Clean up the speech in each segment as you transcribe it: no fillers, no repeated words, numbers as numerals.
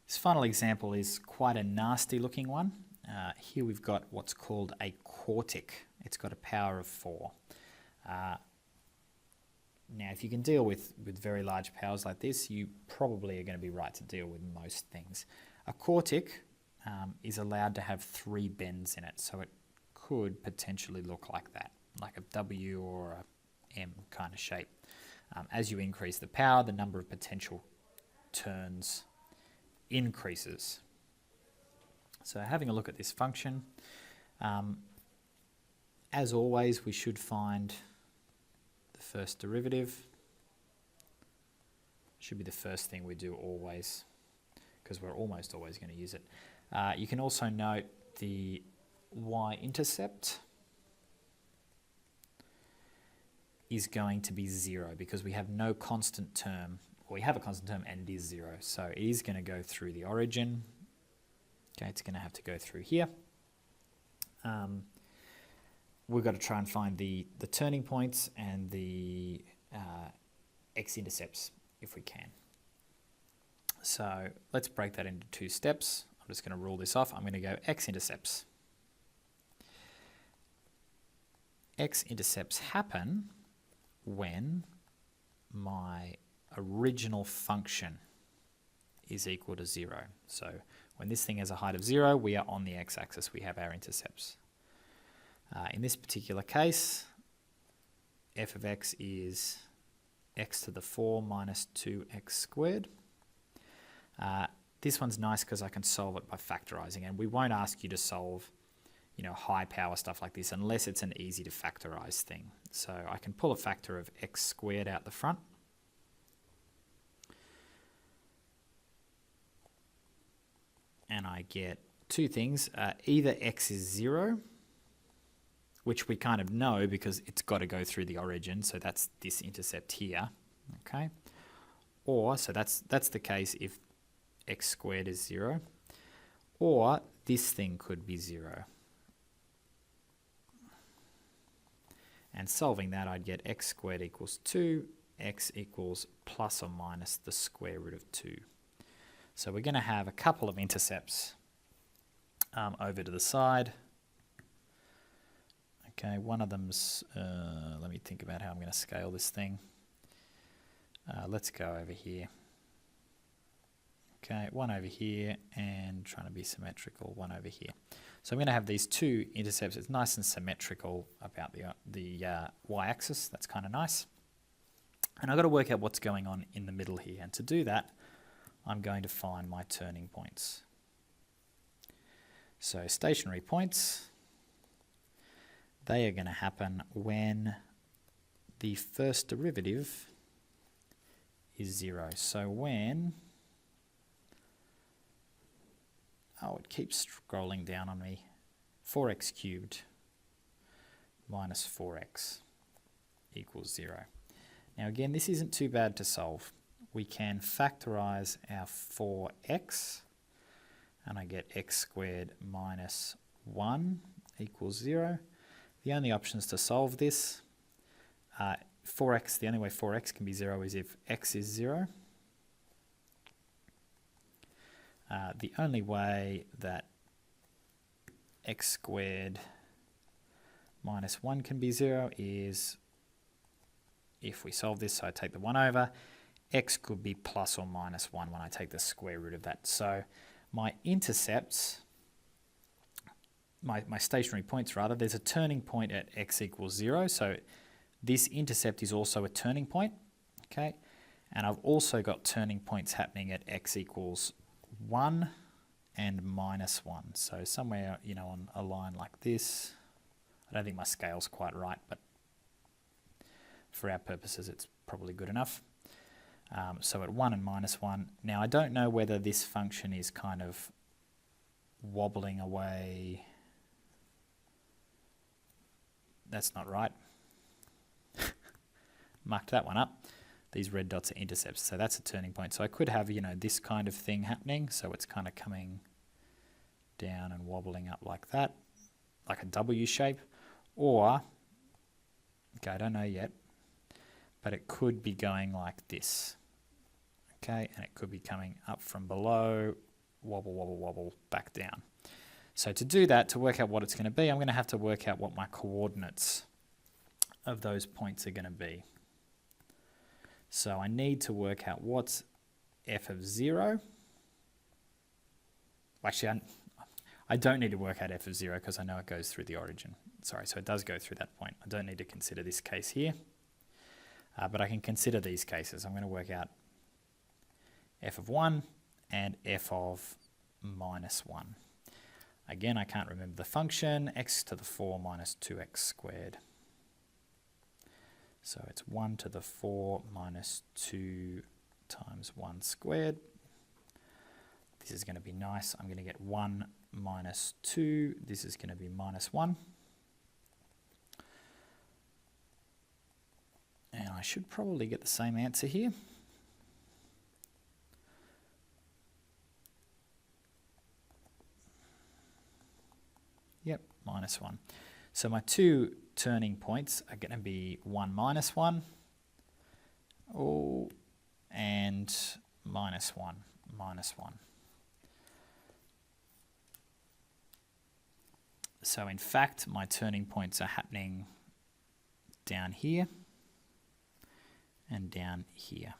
This final example is quite a nasty looking one. Here we've got what's called a quartic. It's got a power of 4. Now, if you can deal with very large powers like this, you probably are going to be right to deal with most things. A quartic is allowed to have 3 bends in it, so it could potentially look like that, like a W or a M kind of shape. As you increase the power, the number of potential turns increases. So having a look at this function, as always, we should find the first derivative. Should be the first thing we do always, because we're almost always going to use it. You can also note the y-intercept is going to be 0 because we have no constant term. Well, we have a constant term and it is 0. So it is going to go through the origin. Okay, it's going to have to go through here. We've got to try and find the turning points and the x-intercepts if we can. So let's break that into 2 steps. I'm just going to rule this off. I'm going to go x-intercepts. X-intercepts happen when my original function is equal to 0. So when this thing has a height of 0, we are on the x-axis. We have our intercepts. In this particular case, f of x is x to the 4 minus 2x squared. This one's nice because I can solve it by factorising, and we won't ask you to solve high power stuff like this unless it's an easy to factorise thing. So I can pull a factor of x squared out the front. And I get 2 things. Either x is 0, which we kind of know because it's got to go through the origin, so that's this intercept here, okay? Or, so that's the case if x squared is 0, or this thing could be 0. And solving that, I'd get x squared equals 2, x equals plus or minus the square root of 2. So we're going to have a couple of intercepts over to the side. Okay, one of them's, let me think about how I'm going to scale this thing. Let's go over here. Okay, one over here, and trying to be symmetrical, one over here. So I'm going to have these 2 intercepts. It's nice and symmetrical about the y-axis. That's kind of nice. And I've got to work out what's going on in the middle here. And to do that, I'm going to find my turning points. So stationary points, they are going to happen when the first derivative is 0. So when... Oh, it keeps scrolling down on me. 4x cubed minus 4x equals 0. Now again, this isn't too bad to solve. We can factorise our 4x, and I get x squared minus 1 equals 0. The only options to solve this, 4x, the only way 4x can be 0 is if x is 0. The only way that x squared minus 1 can be 0 is if we solve this, so I take the 1 over, x could be plus or minus 1 when I take the square root of that. So my intercepts, my stationary points rather, there's a turning point at x equals 0, so this intercept is also a turning point, okay? And I've also got turning points happening at x equals 1 and minus 1. So somewhere, on a line like this. I don't think my scale's quite right, but for our purposes, it's probably good enough. So at 1 and minus 1. Now, I don't know whether this function is kind of wobbling away. That's not right. Marked that one up. These red dots are intercepts, so that's a turning point. So I could have, this kind of thing happening, so it's kind of coming down and wobbling up like that, like a W shape, or, okay, I don't know yet, but it could be going like this, okay, and it could be coming up from below wobble, wobble, wobble back down. So to do that, to work out what it's going to be, I'm going to have to work out what my coordinates of those points are going to be. So I need to work out what's f of 0. Actually, I don't need to work out f of 0 because I know it goes through the origin. Sorry, so it does go through that point. I don't need to consider this case here, but I can consider these cases. I'm going to work out f of 1 and f of minus 1. Again, I can't remember the function, x to the 4 minus 2x squared. So it's 1 to the 4 minus 2 times 1 squared. This is going to be nice. I'm going to get 1 minus 2. This is going to be minus 1. And I should probably get the same answer here. Yep, minus 1. So my two turning points are going to be 1 minus 1 and minus 1, minus 1. So in fact, my turning points are happening down here and down here.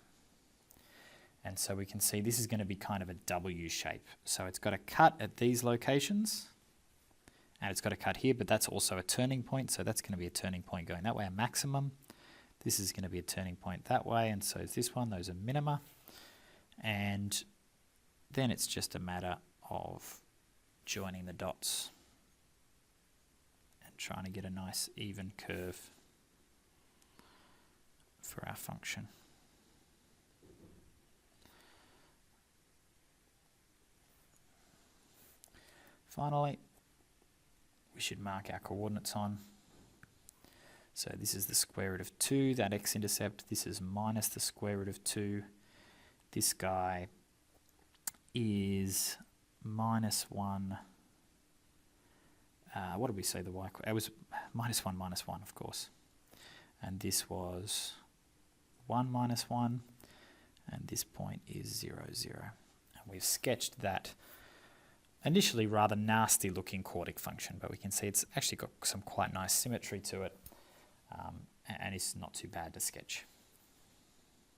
And so we can see this is going to be kind of a W shape. So it's got a cut at these locations, and it's got a cut here, but that's also a turning point. So that's going to be a turning point going that way, a maximum. This is going to be a turning point that way, and so is this one. Those are minima. And then it's just a matter of joining the dots and trying to get a nice even curve for our function. Finally, we should mark our coordinates on. So this is the square root of 2, that x-intercept. This is minus the square root of 2. This guy is minus 1. What did we say the y? It was minus 1, of course. And this was 1 minus 1. And this point is 0, 0. And we've sketched that initially rather nasty looking quartic function, but we can see it's actually got some quite nice symmetry to it, and it's not too bad to sketch.